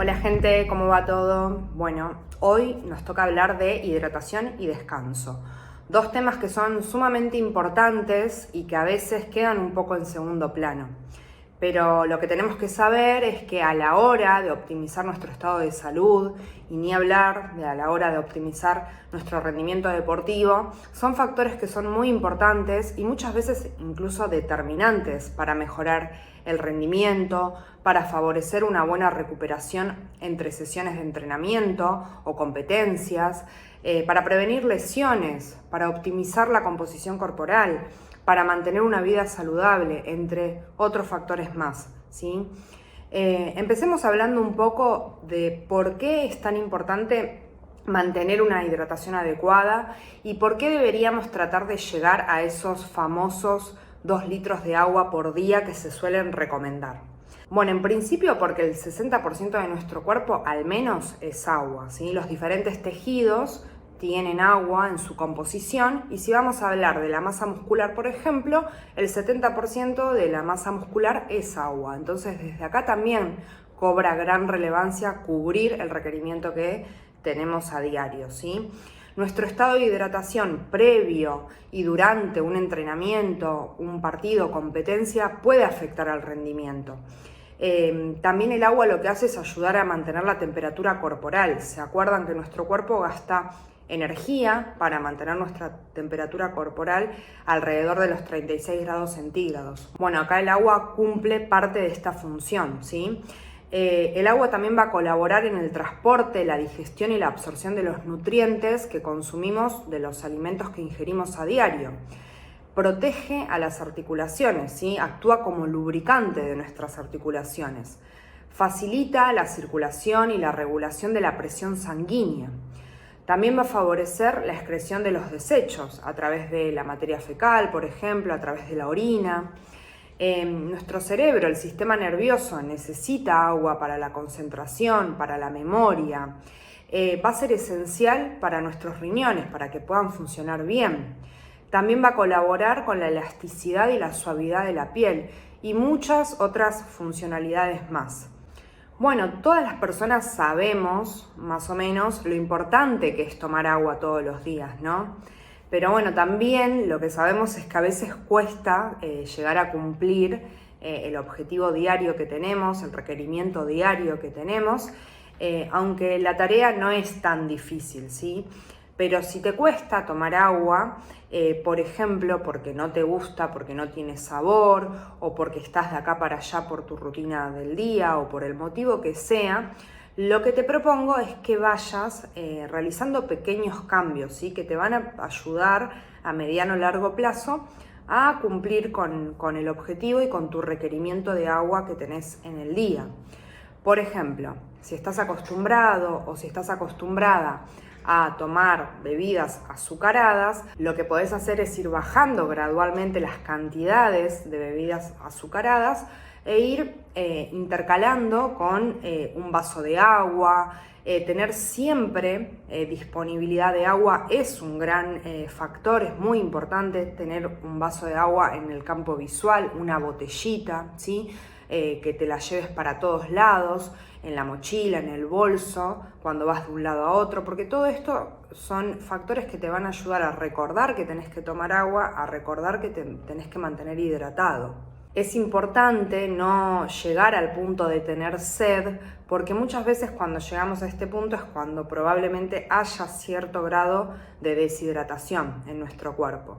Hola gente, ¿cómo va todo? Bueno, hoy nos toca hablar de hidratación y descanso. Dos temas que son sumamente importantes y que a veces quedan un poco en segundo plano. Pero lo que tenemos que saber es que a la hora de optimizar nuestro estado de salud, y ni hablar de a la hora de optimizar nuestro rendimiento deportivo, son factores que son muy importantes y muchas veces incluso determinantes para mejorar el rendimiento, para favorecer una buena recuperación entre sesiones de entrenamiento o competencias, para prevenir lesiones, para optimizar la composición corporal, para mantener una vida saludable, entre otros factores más, ¿sí? Empecemos hablando un poco de por qué es tan importante mantener una hidratación adecuada y por qué deberíamos tratar de llegar a esos famosos 2 litros de agua por día que se suelen recomendar. Bueno, en principio porque el 60% de nuestro cuerpo al menos es agua, ¿sí? Los diferentes tejidos tienen agua en su composición y si vamos a hablar de la masa muscular, por ejemplo, el 70% de la masa muscular es agua. Entonces, desde acá también cobra gran relevancia cubrir el requerimiento que tenemos a diario, ¿sí? Nuestro estado de hidratación previo y durante un entrenamiento, un partido, competencia, puede afectar al rendimiento. También el agua lo que hace es ayudar a mantener la temperatura corporal. ¿Se acuerdan que nuestro cuerpo gasta energía para mantener nuestra temperatura corporal alrededor de los 36 grados centígrados? Bueno, acá el agua cumple parte de esta función, ¿sí? El agua también va a colaborar en el transporte, la digestión y la absorción de los nutrientes que consumimos de los alimentos que ingerimos a diario. Protege a las articulaciones, ¿sí? Actúa como lubricante de nuestras articulaciones. Facilita la circulación y la regulación de la presión sanguínea. También va a favorecer la excreción de los desechos a través de la materia fecal, por ejemplo, a través de la orina. Nuestro cerebro, el sistema nervioso, necesita agua para la concentración, para la memoria. Va a ser esencial para nuestros riñones, para que puedan funcionar bien. También va a colaborar con la elasticidad y la suavidad de la piel y muchas otras funcionalidades más. Bueno, todas las personas sabemos, más o menos, lo importante que es tomar agua todos los días, ¿no? Pero bueno, también lo que sabemos es que a veces cuesta llegar a cumplir el objetivo diario que tenemos, el requerimiento diario que tenemos, aunque la tarea no es tan difícil, ¿sí? Pero si te cuesta tomar agua, por ejemplo, porque no te gusta, porque no tiene sabor, o porque estás de acá para allá por tu rutina del día, o por el motivo que sea, lo que te propongo es que vayas realizando pequeños cambios, ¿sí? Que te van a ayudar a mediano o largo plazo a cumplir con el objetivo y con tu requerimiento de agua que tenés en el día. Por ejemplo, si estás acostumbrado o si estás acostumbrada a tomar bebidas azucaradas, lo que podés hacer es ir bajando gradualmente las cantidades de bebidas azucaradas e ir intercalando con un vaso de agua. Tener siempre disponibilidad de agua es un gran factor, es muy importante tener un vaso de agua en el campo visual, una botellita, ¿sí? Que te la lleves para todos lados, en la mochila, en el bolso, cuando vas de un lado a otro, porque todo esto son factores que te van a ayudar a recordar que tenés que tomar agua, a recordar que tenés que mantener hidratado. Es importante no llegar al punto de tener sed, porque muchas veces cuando llegamos a este punto es cuando probablemente haya cierto grado de deshidratación en nuestro cuerpo.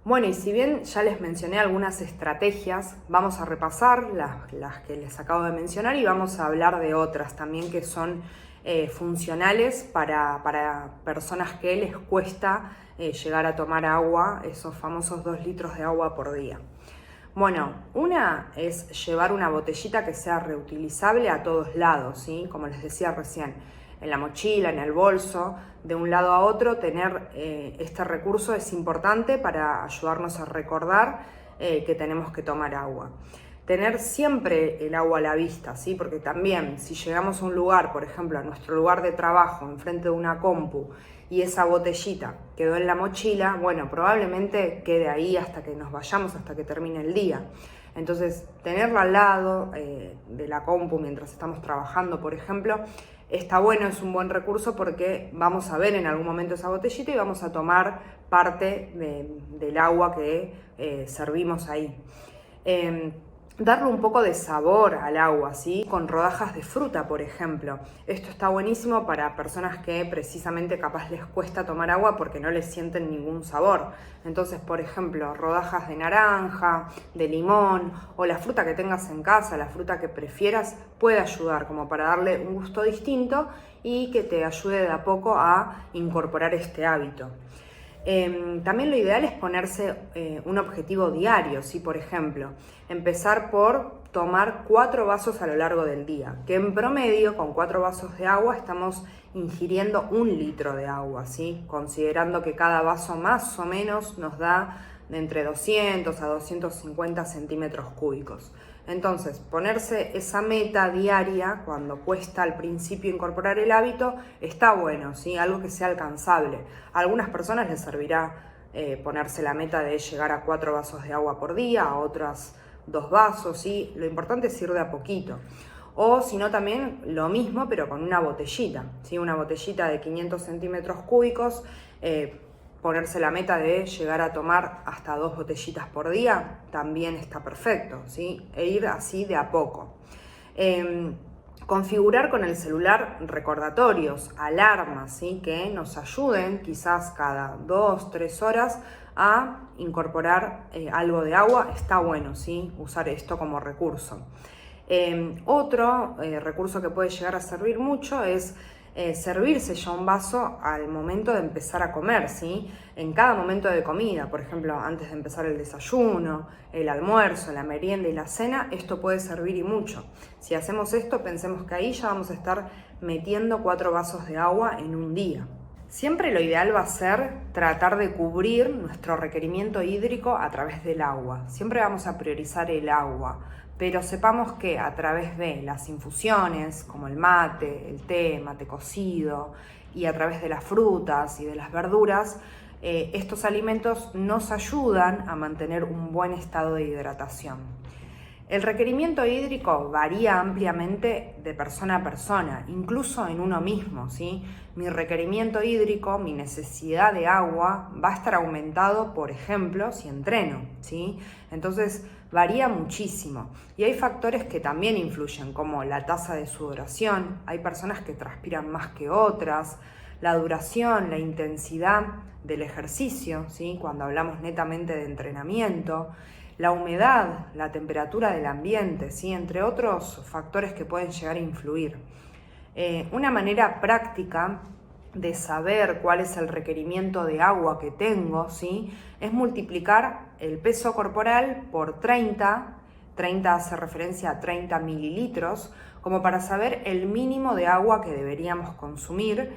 Bueno, y si bien ya les mencioné algunas estrategias, vamos a repasar las que les acabo de mencionar y vamos a hablar de otras también que son funcionales para personas que les cuesta llegar a tomar agua, esos famosos 2 litros de agua por día. Bueno, una es llevar una botellita que sea reutilizable a todos lados, ¿sí? Como les decía recién, en la mochila, en el bolso, de un lado a otro, tener este recurso es importante para ayudarnos a recordar que tenemos que tomar agua. Tener siempre el agua a la vista, ¿sí? Porque también si llegamos a un lugar, por ejemplo, a nuestro lugar de trabajo, enfrente de una compu, y esa botellita quedó en la mochila, bueno, probablemente quede ahí hasta que nos vayamos, hasta que termine el día. Entonces, tenerla al lado de la compu mientras estamos trabajando, por ejemplo, está bueno, es un buen recurso porque vamos a ver en algún momento esa botellita y vamos a tomar parte del agua que servimos ahí. Darle un poco de sabor al agua, ¿sí? Con rodajas de fruta, por ejemplo. Esto está buenísimo para personas que precisamente capaz les cuesta tomar agua porque no les sienten ningún sabor. Entonces, por ejemplo, rodajas de naranja, de limón o la fruta que tengas en casa, la fruta que prefieras, puede ayudar como para darle un gusto distinto y que te ayude de a poco a incorporar este hábito. También lo ideal es ponerse un objetivo diario, ¿sí? Por ejemplo, empezar por tomar 4 vasos a lo largo del día, que en promedio con 4 vasos de agua estamos ingiriendo 1 litro de agua, ¿sí? Considerando que cada vaso más o menos nos da de entre 200 a 250 centímetros cúbicos. Entonces, ponerse esa meta diaria cuando cuesta al principio incorporar el hábito está bueno, ¿sí? Algo que sea alcanzable. A algunas personas les servirá ponerse la meta de llegar a 4 vasos de agua por día, a otras 2 vasos, ¿sí? Lo importante es ir de a poquito. O si no, también lo mismo, pero con una botellita, ¿sí? Una botellita de 500 centímetros cúbicos, ponerse la meta de llegar a tomar hasta 2 botellitas por día, también está perfecto, ¿sí? E ir así de a poco. Configurar con el celular recordatorios, alarmas, ¿sí? Que nos ayuden quizás cada 2-3 horas a incorporar algo de agua. Está bueno, ¿sí? Usar esto como recurso. Otro recurso que puede llegar a servir mucho es servirse ya un vaso al momento de empezar a comer, ¿sí? En cada momento de comida, por ejemplo, antes de empezar el desayuno, el almuerzo, la merienda y la cena, esto puede servir y mucho. Si hacemos esto, pensemos que ahí ya vamos a estar metiendo 4 vasos de agua en un día. Siempre lo ideal va a ser tratar de cubrir nuestro requerimiento hídrico a través del agua. Siempre vamos a priorizar el agua, pero sepamos que a través de las infusiones, como el té, mate cocido, y a través de las frutas y de las verduras, estos alimentos nos ayudan a mantener un buen estado de hidratación. El requerimiento hídrico varía ampliamente de persona a persona, incluso en uno mismo, ¿sí? Mi requerimiento hídrico, mi necesidad de agua va a estar aumentado, por ejemplo, si entreno, ¿sí? Entonces varía muchísimo y hay factores que también influyen, como la tasa de sudoración. Hay personas que transpiran más que otras, la duración, la intensidad del ejercicio, ¿sí? Cuando hablamos netamente de entrenamiento, la humedad, la temperatura del ambiente, ¿sí? Entre otros factores que pueden llegar a influir. Una manera práctica de saber cuál es el requerimiento de agua que tengo, ¿sí? Es multiplicar el peso corporal por 30 hace referencia a 30 mililitros, como para saber el mínimo de agua que deberíamos consumir,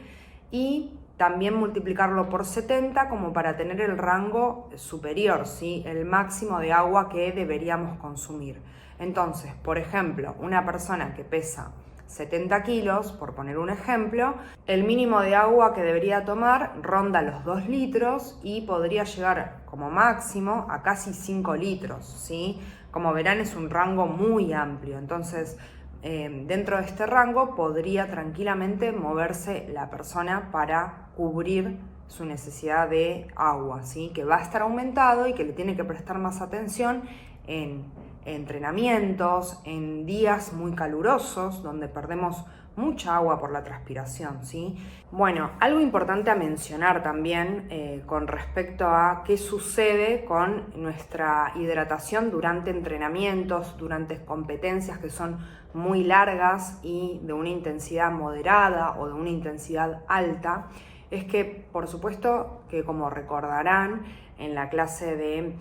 y también multiplicarlo por 70 como para tener el rango superior, ¿sí? El máximo de agua que deberíamos consumir. Entonces, por ejemplo, una persona que pesa 70 kilos, por poner un ejemplo, el mínimo de agua que debería tomar ronda los 2 litros y podría llegar como máximo a casi 5 litros, ¿sí? Como verán, es un rango muy amplio. Entonces, dentro de este rango podría tranquilamente moverse la persona para cubrir su necesidad de agua, ¿sí? Que va a estar aumentado y que le tiene que prestar más atención en entrenamientos, en días muy calurosos donde perdemos mucha agua por la transpiración, ¿sí? Bueno, algo importante a mencionar también con respecto a qué sucede con nuestra hidratación durante entrenamientos, durante competencias que son muy largas y de una intensidad moderada o de una intensidad alta, es que, por supuesto, que como recordarán en la clase de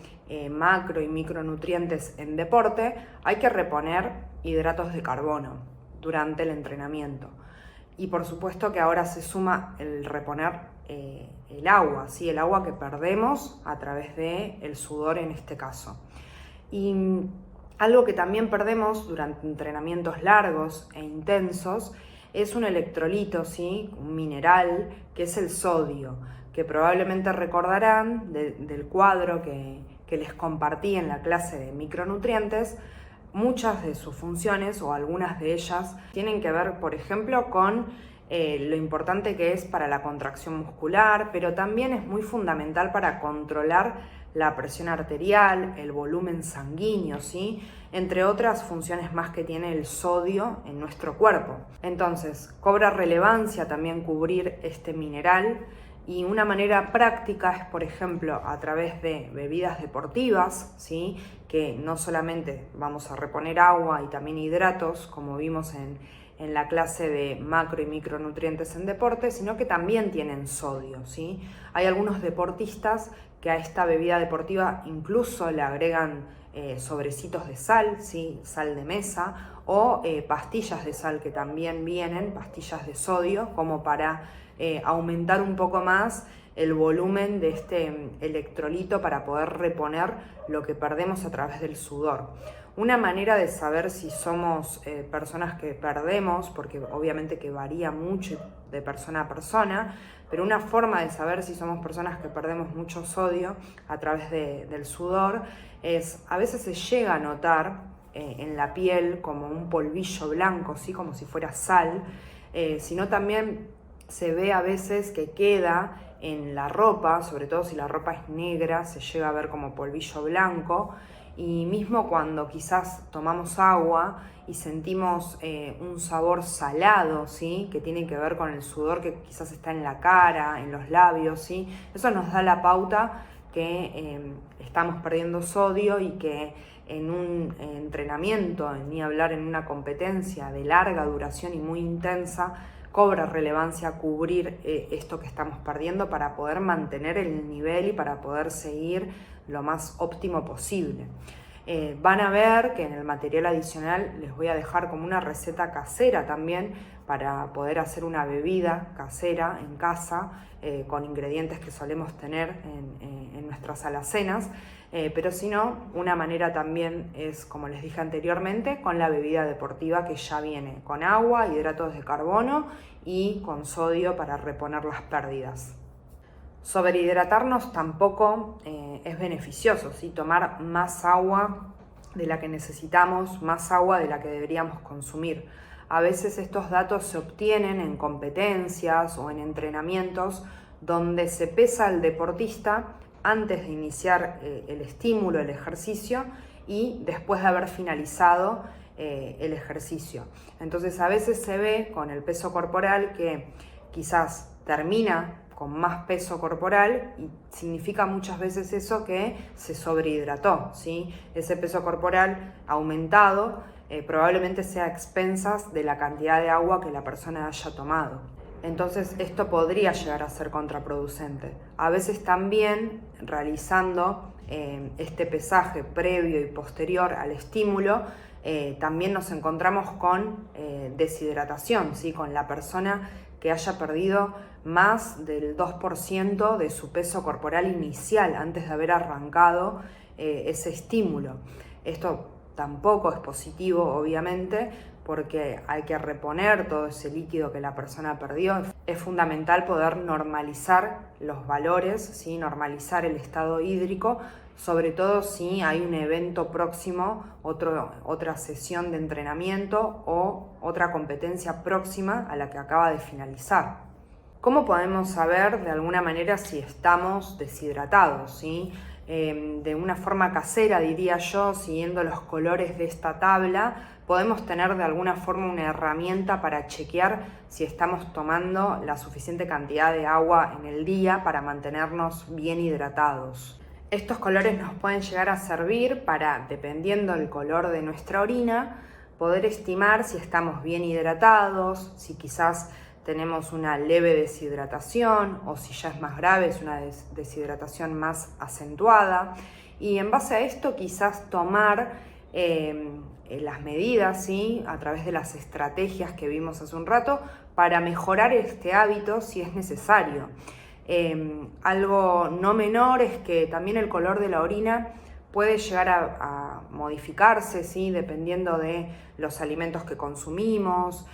macro y micronutrientes en deporte, hay que reponer hidratos de carbono durante el entrenamiento. Y por supuesto que ahora se suma el reponer el agua, ¿sí? El agua que perdemos a través del sudor en este caso. Y algo que también perdemos durante entrenamientos largos e intensos es un electrolito, ¿sí? Un mineral, que es el sodio, que probablemente recordarán del cuadro que les compartí en la clase de micronutrientes. Muchas de sus funciones o algunas de ellas tienen que ver, por ejemplo, con lo importante que es para la contracción muscular, pero también es muy fundamental para controlar la presión arterial, el volumen sanguíneo, ¿sí? Entre otras funciones más que tiene el sodio en nuestro cuerpo. Entonces, cobra relevancia también cubrir este mineral, y una manera práctica es, por ejemplo, a través de bebidas deportivas, ¿sí? Que no solamente vamos a reponer agua y también hidratos, como vimos en la clase de macro y micronutrientes en deporte, sino que también tienen sodio, ¿sí? Hay algunos deportistas que a esta bebida deportiva incluso le agregan sobrecitos de sal, ¿sí? Sal de mesa, o pastillas de sal que también vienen, pastillas de sodio, como para aumentar un poco más el volumen de este electrolito para poder reponer lo que perdemos a través del sudor. Una manera de saber si somos personas que perdemos, porque obviamente que varía mucho de persona a persona, pero una forma de saber si somos personas que perdemos mucho sodio a través del sudor es, a veces se llega a notar en la piel como un polvillo blanco, ¿sí? Como si fuera sal, sino también se ve a veces que queda en la ropa, sobre todo si la ropa es negra, se llega a ver como polvillo blanco. Y mismo cuando quizás tomamos agua y sentimos un sabor salado, ¿sí? Que tiene que ver con el sudor que quizás está en la cara, en los labios, ¿sí? Eso nos da la pauta que estamos perdiendo sodio, y que en un entrenamiento, ni hablar en una competencia de larga duración y muy intensa, cobra relevancia cubrir esto que estamos perdiendo para poder mantener el nivel y para poder seguir lo más óptimo posible. Van a ver que en el material adicional les voy a dejar como una receta casera también para poder hacer una bebida casera en casa con ingredientes que solemos tener en nuestras alacenas. Pero si no, una manera también es, como les dije anteriormente, con la bebida deportiva, que ya viene con agua, hidratos de carbono y con sodio para reponer las pérdidas. Sobrehidratarnos tampoco es beneficioso, ¿sí? Tomar más agua de la que necesitamos, más agua de la que deberíamos consumir. A veces estos datos se obtienen en competencias o en entrenamientos donde se pesa al deportista antes de iniciar el estímulo, el ejercicio, y después de haber finalizado el ejercicio. Entonces a veces se ve con el peso corporal que quizás termina con más peso corporal, y significa muchas veces eso que se sobrehidrató, ¿sí? Ese peso corporal aumentado probablemente sea a expensas de la cantidad de agua que la persona haya tomado. Entonces esto podría llegar a ser contraproducente. A veces también realizando este pesaje previo y posterior al estímulo, también nos encontramos con deshidratación, ¿sí? Con la persona que haya perdido más del 2% de su peso corporal inicial antes de haber arrancado ese estímulo. Esto tampoco es positivo, obviamente, porque hay que reponer todo ese líquido que la persona perdió. Es fundamental poder normalizar los valores, ¿sí? Normalizar el estado hídrico, sobre todo si hay un evento próximo, otra sesión de entrenamiento o otra competencia próxima a la que acaba de finalizar. ¿Cómo podemos saber de alguna manera si estamos deshidratados, ¿sí? De una forma casera, diría yo, siguiendo los colores de esta tabla, podemos tener de alguna forma una herramienta para chequear si estamos tomando la suficiente cantidad de agua en el día para mantenernos bien hidratados. Estos colores nos pueden llegar a servir para, dependiendo del color de nuestra orina, poder estimar si estamos bien hidratados, si quizás tenemos una leve deshidratación o si ya es más grave, es una deshidratación más acentuada. Y en base a esto quizás tomar las medidas, ¿sí? A través de las estrategias que vimos hace un rato, para mejorar este hábito si es necesario. Algo no menor es que también el color de la orina puede llegar a modificarse, ¿sí? Dependiendo de los alimentos que consumimos,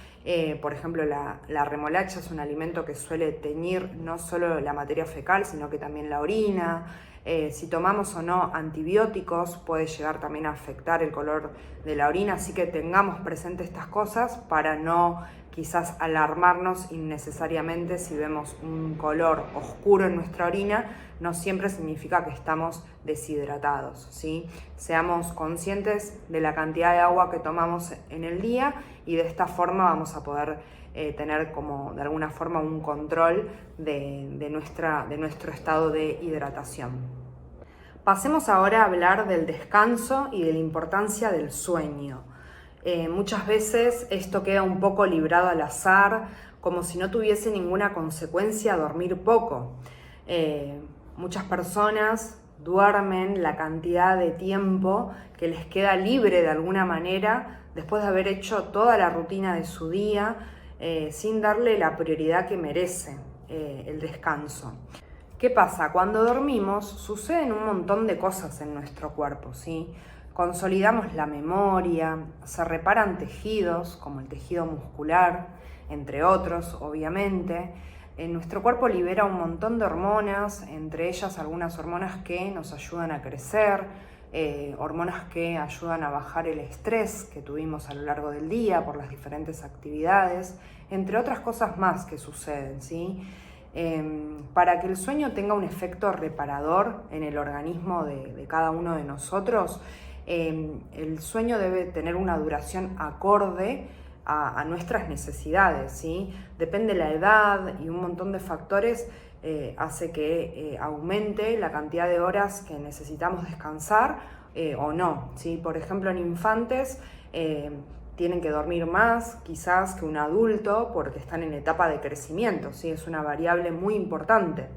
Por ejemplo, la remolacha es un alimento que suele teñir no solo la materia fecal, sino que también la orina. Si tomamos o no antibióticos puede llegar también a afectar el color de la orina, así que tengamos presente estas cosas para no quizás alarmarnos innecesariamente si vemos un color oscuro en nuestra orina. No siempre significa que estamos deshidratados, ¿sí? Seamos conscientes de la cantidad de agua que tomamos en el día y de esta forma vamos a poder tener como de alguna forma un control de nuestro estado de hidratación. Pasemos ahora a hablar del descanso y de la importancia del sueño. Muchas veces esto queda un poco librado al azar, como si no tuviese ninguna consecuencia dormir poco. Muchas personas duermen la cantidad de tiempo que les queda libre de alguna manera después de haber hecho toda la rutina de su día, sin darle la prioridad que merece el descanso. ¿Qué pasa? Cuando dormimos suceden un montón de cosas en nuestro cuerpo, ¿sí? Consolidamos la memoria, se reparan tejidos como el tejido muscular, entre otros, obviamente. Nuestro cuerpo libera un montón de hormonas, entre ellas algunas hormonas que nos ayudan a crecer, hormonas que ayudan a bajar el estrés que tuvimos a lo largo del día por las diferentes actividades, entre otras cosas más que suceden, ¿sí? Para que el sueño tenga un efecto reparador en el organismo de cada uno de nosotros, el sueño debe tener una duración acorde a nuestras necesidades, ¿sí? Depende la edad y un montón de factores hace que aumente la cantidad de horas que necesitamos descansar o no, ¿sí? Por ejemplo, en infantes tienen que dormir más quizás que un adulto porque están en etapa de crecimiento, ¿sí? Es una variable muy importante.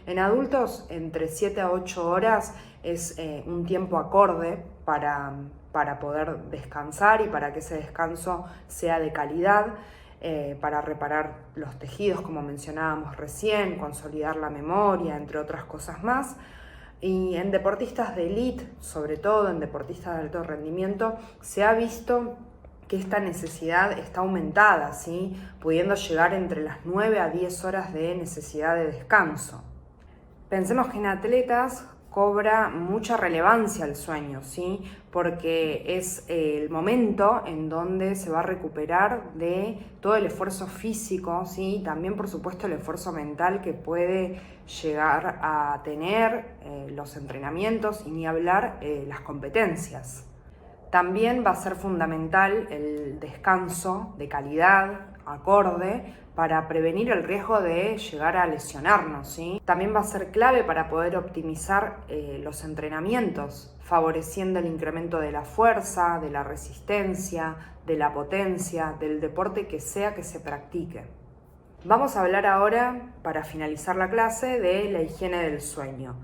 En adultos, entre 7 a 8 horas es un tiempo acorde para poder descansar y para que ese descanso sea de calidad, para reparar los tejidos, como mencionábamos recién, consolidar la memoria, entre otras cosas más. Y en deportistas de élite, sobre todo en deportistas de alto rendimiento, se ha visto que esta necesidad está aumentada, ¿sí? Pudiendo llegar entre las 9 a 10 horas de necesidad de descanso. Pensemos que en atletas cobra mucha relevancia el sueño, ¿sí? Porque es el momento en donde se va a recuperar de todo el esfuerzo físico, ¿sí? También, por supuesto, el esfuerzo mental que puede llegar a tener los entrenamientos y ni hablar las competencias. También va a ser fundamental el descanso de calidad, acorde, para prevenir el riesgo de llegar a lesionarnos, ¿sí? También va a ser clave para poder optimizar los entrenamientos, favoreciendo el incremento de la fuerza, de la resistencia, de la potencia, del deporte que sea que se practique. Vamos a hablar ahora, para finalizar la clase, de la higiene del sueño.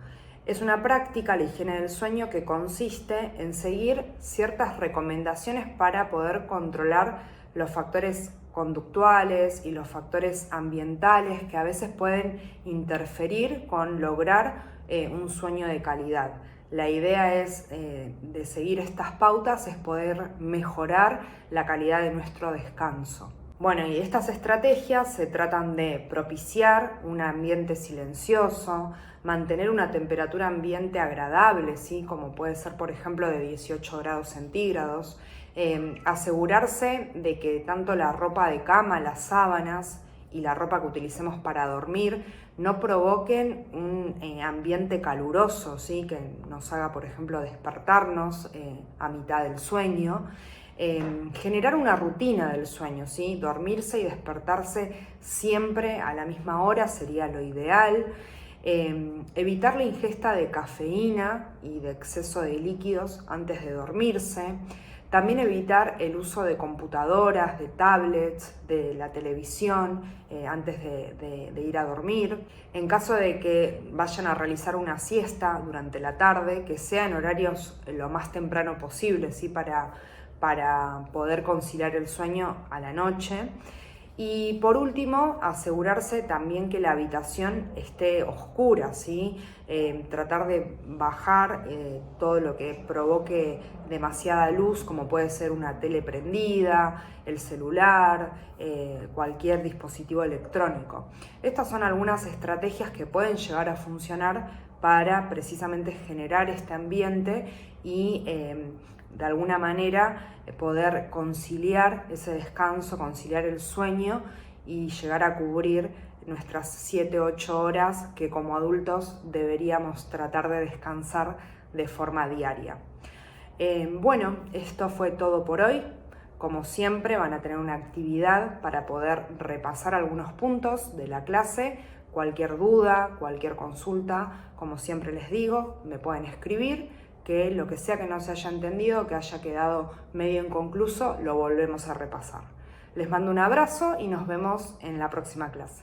Es una práctica, la higiene del sueño, que consiste en seguir ciertas recomendaciones para poder controlar los factores conductuales y los factores ambientales que a veces pueden interferir con lograr un sueño de calidad. La idea es de seguir estas pautas, es poder mejorar la calidad de nuestro descanso. Bueno, y estas estrategias se tratan de propiciar un ambiente silencioso, mantener una temperatura ambiente agradable, ¿sí? Como puede ser, por ejemplo, de 18 grados centígrados, asegurarse de que tanto la ropa de cama, las sábanas y la ropa que utilicemos para dormir no provoquen un ambiente caluroso, ¿sí? Que nos haga, por ejemplo, despertarnos a mitad del sueño. Generar una rutina del sueño, ¿sí? Dormirse y despertarse siempre a la misma hora sería lo ideal. Evitar la ingesta de cafeína y de exceso de líquidos antes de dormirse. También evitar el uso de computadoras, de tablets, de la televisión antes de ir a dormir. En caso de que vayan a realizar una siesta durante la tarde, que sea en horarios lo más temprano posible, ¿sí? Para poder conciliar el sueño a la noche. Y por último, asegurarse también que la habitación esté oscura, ¿sí? Tratar de bajar todo lo que provoque demasiada luz, como puede ser una tele prendida, el celular, cualquier dispositivo electrónico. Estas son algunas estrategias que pueden llegar a funcionar para precisamente generar este ambiente y de alguna manera poder conciliar ese descanso, conciliar el sueño y llegar a cubrir nuestras 7-8 horas que como adultos deberíamos tratar de descansar de forma diaria. Bueno, esto fue todo por hoy. Como siempre van a tener una actividad para poder repasar algunos puntos de la clase. Cualquier duda, cualquier consulta, como siempre les digo, me pueden escribir, que lo que sea que no se haya entendido, que haya quedado medio inconcluso, lo volvemos a repasar. Les mando un abrazo y nos vemos en la próxima clase.